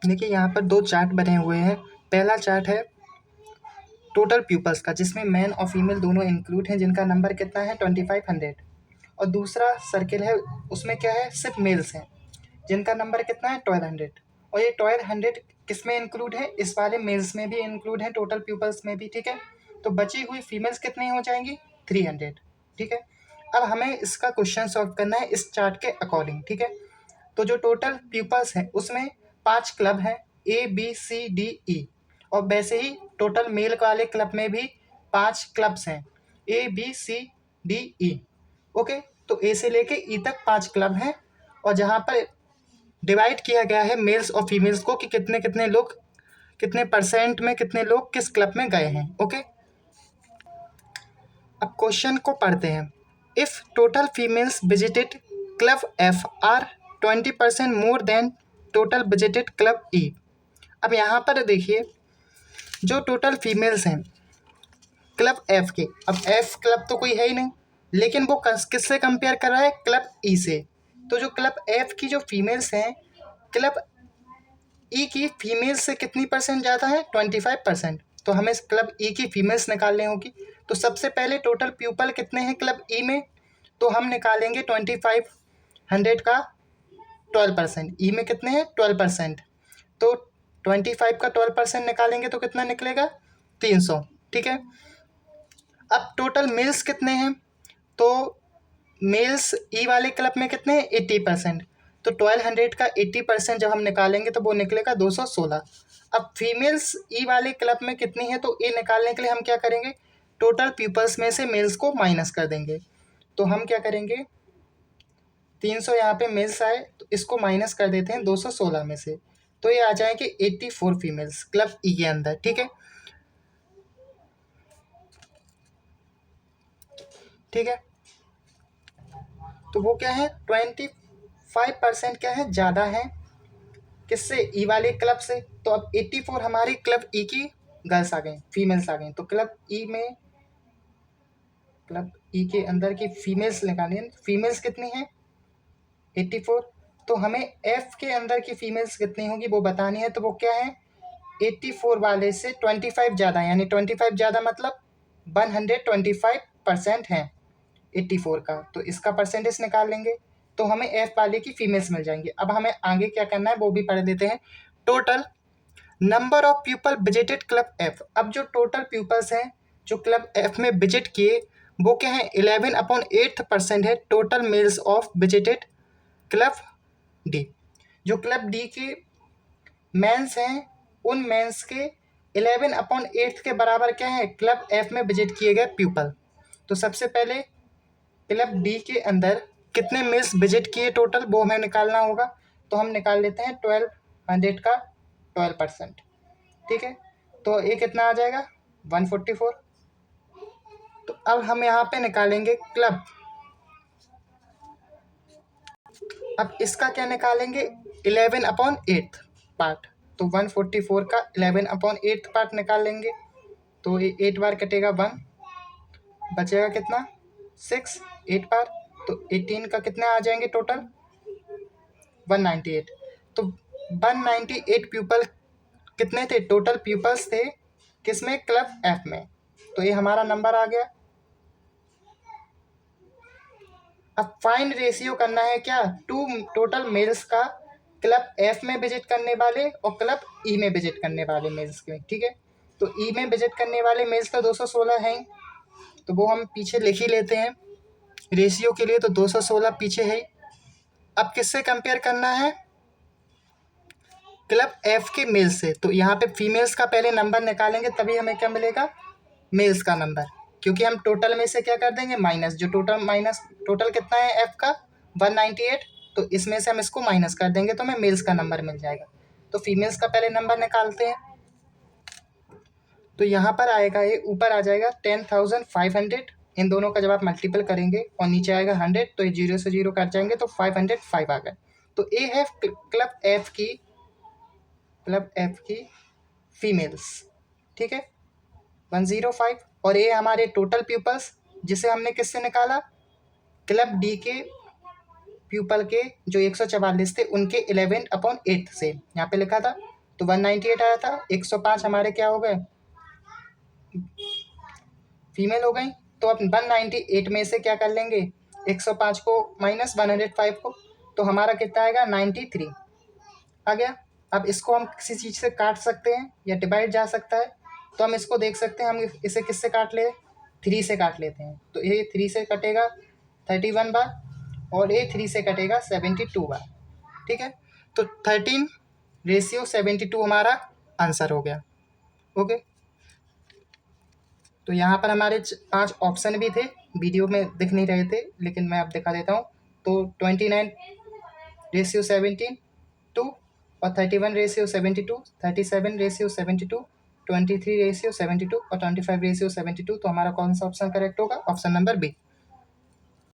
देखिए यहाँ पर दो चार्ट बने हुए हैं। पहला चार्ट है टोटल प्यूपल्स का, जिसमें मैन और फीमेल दोनों इंक्लूड हैं, जिनका नंबर कितना है 2500। और दूसरा सर्किल है, उसमें क्या है, सिर्फ मेल्स हैं, जिनका नंबर कितना है 1200। और ये 1200 किस में इंक्लूड है, इस वाले मेल्स में भी इंक्लूड है, टोटल प्यूपल्स में भी, ठीक है। तो बची हुई फीमेल्स कितनी हो जाएंगी 300, ठीक है। अब हमें इसका क्वेश्चन सॉल्व करना है इस चार्ट के अकॉर्डिंग, ठीक है। तो जो टोटल प्यूपल्स हैं उसमें 5 क्लब हैं, ABCDE। और वैसे ही टोटल मेल वाले क्लब में भी 5 क्लब्स हैं, ABCDE। ओके, तो ए से लेके ई तक 5 क्लब हैं। और जहाँ पर डिवाइड किया गया है मेल्स और फीमेल्स को कि कितने कितने लोग, कितने परसेंट में कितने लोग किस क्लब में गए हैं। ओके, अब क्वेश्चन को पढ़ते हैं। If total females visited club F are 20% more than total visited club E. अब यहाँ पर देखिए, जो टोटल फीमेल्स हैं क्लब एफ के, अब एफ क्लब तो कोई है ही नहीं, लेकिन वो किससे कंपेयर कर रहा है, क्लब ई से। तो जो क्लब एफ की जो फीमेल्स हैं, क्लब ई की फीमेल्स से कितनी परसेंट ज़्यादा है, 25%। तो हमें क्लब ई की फीमेल्स निकालनी होगी। तो सबसे पहले टोटल प्यूपल कितने हैं क्लब ई में, तो हम निकालेंगे 2500 का 12%। ई में कितने हैं 12%, तो 25 का 12% निकालेंगे तो कितना निकलेगा 300, ठीक है। अब टोटल मेल्स कितने हैं, तो मेल्स ई वाले क्लब में कितने हैं 80%। तो 1200 का 80% जब हम निकालेंगे तो वो निकलेगा 216। अब फीमेल्स ई वाले क्लब में कितनी है, तो ए निकालने के लिए हम क्या करेंगे, टोटल पीपल्स में से मेल्स को माइनस कर देंगे। तो हम क्या करेंगे, 300 यहाँ पे मेल्स आए तो इसको माइनस कर देते हैं 216 में से, तो ये आ जाएंगे 84 फीमेल्स क्लब ई के अंदर, ठीक है। ठीक है, तो वो क्या है 25% क्या है ज़्यादा है किससे, ई वाले क्लब से। तो अब 84 हमारी क्लब ई की गर्ल्स आ गई, फीमेल्स आ गई। तो क्लब ई में, क्लब ई के अंदर की फीमेल्स निकालनी है। फीमेल्स कितनी हैं 84। तो हमें एफ के अंदर की फीमेल्स कितनी होगी वो बतानी है। तो वो क्या है 84 वाले से 25 ज़्यादा, यानी 25 ज़्यादा मतलब 125% है 84 का। तो इसका परसेंटेज निकाल लेंगे तो हमें एफ वाले की फीमेल्स मिल जाएंगी। अब हमें आगे क्या करना है वो भी पढ़ देते हैं। Total number of people visited club F. अब जो टोटल पीपल्स हैं जो क्लब एफ में विजिट किए वो क्या है 11/8% है total males of visited club D. जो क्लब डी के मेंस हैं उन मेंस के 11/8 के बराबर क्या है क्लब एफ में विजिट किए गए पीपल। तो सबसे पहले क्लब डी के अंदर कितने मेल्स विजिट किए टोटल वो हमें निकालना होगा। तो हम निकाल लेते हैं 1200 का 12%, ठीक है। तो ये कितना आ जाएगा 144। तो अब हम यहाँ पे निकालेंगे क्लब, अब इसका क्या निकालेंगे 11/8 पार्ट। तो 144 का 11/8 पार्ट निकाल लेंगे। तो ये 8 बार कटेगा 1, बचेगा कितना 6, 8 बार। तो 18 का कितने आ जाएंगे टोटल 198। तो 198 पीपल कितने थे टोटल पीपल्स थे किसमें क्लब एफ में। तो ये हमारा नंबर आ गया। अब फाइंड रेशियो करना है क्या, टू टोटल मेल्स का क्लब एफ में विजिट करने वाले और क्लब ई में विजिट करने वाले मेल्स के, ठीक है। तो ई में विजिट करने वाले मेल्स का 216 हैं, तो वो हम पीछे लिख ही लेते हैं रेशियो के लिए। तो 216 पीछे है। अब किससे कंपेयर करना है क्लब एफ के मेल्स से। तो यहाँ पे फीमेल्स का पहले नंबर निकालेंगे तभी हमें क्या मिलेगा मेल्स का नंबर, क्योंकि हम टोटल में से क्या कर देंगे माइनस, जो टोटल माइनस टोटल कितना है एफ का 198। तो इसमें से हम इसको माइनस कर देंगे तो हमें मेल्स का नंबर मिल जाएगा। तो फीमेल्स का पहले नंबर निकालते हैं। तो यहाँ पर आएगा ये ऊपर आ जाएगा 10,500। इन दोनों का जब आप मल्टीपल करेंगे और नीचे आएगा 100 तो ये 0 से 0 कट जाएंगे तो 505 आ गए। तो ये है क्लब एफ की फीमेल्स, ठीक है 105। और ये हमारे टोटल पीपल्स जिसे हमने किससे निकाला क्लब डी के पीपल के जो 144 थे उनके 11/8 से यहाँ पे लिखा था तो 198 आया था। 105 हमारे क्या हो गए, फीमेल हो गई। तो अब 198 में से क्या कर लेंगे, 105 को माइनस 105 को, तो हमारा कितना आएगा 93 आ गया। अब इसको हम किसी चीज़ से काट सकते हैं या डिवाइड जा सकता है, तो हम इसको देख सकते हैं। हम इसे किससे काट ले, 3 से काट लेते हैं। तो ये 3 से कटेगा 31 बार और ये 3 से कटेगा 72 बार। ठीक है, तो 13:72 हमारा आंसर हो गया। ओके, तो यहाँ पर हमारे 5 ऑप्शन भी थे, वीडियो में दिख नहीं रहे थे, लेकिन मैं अब दिखा देता हूँ। तो 29:17 और 31:72, 37:72, 23:72 और 25:72। तो हमारा कौन सा ऑप्शन करेक्ट होगा, ऑप्शन नंबर बी।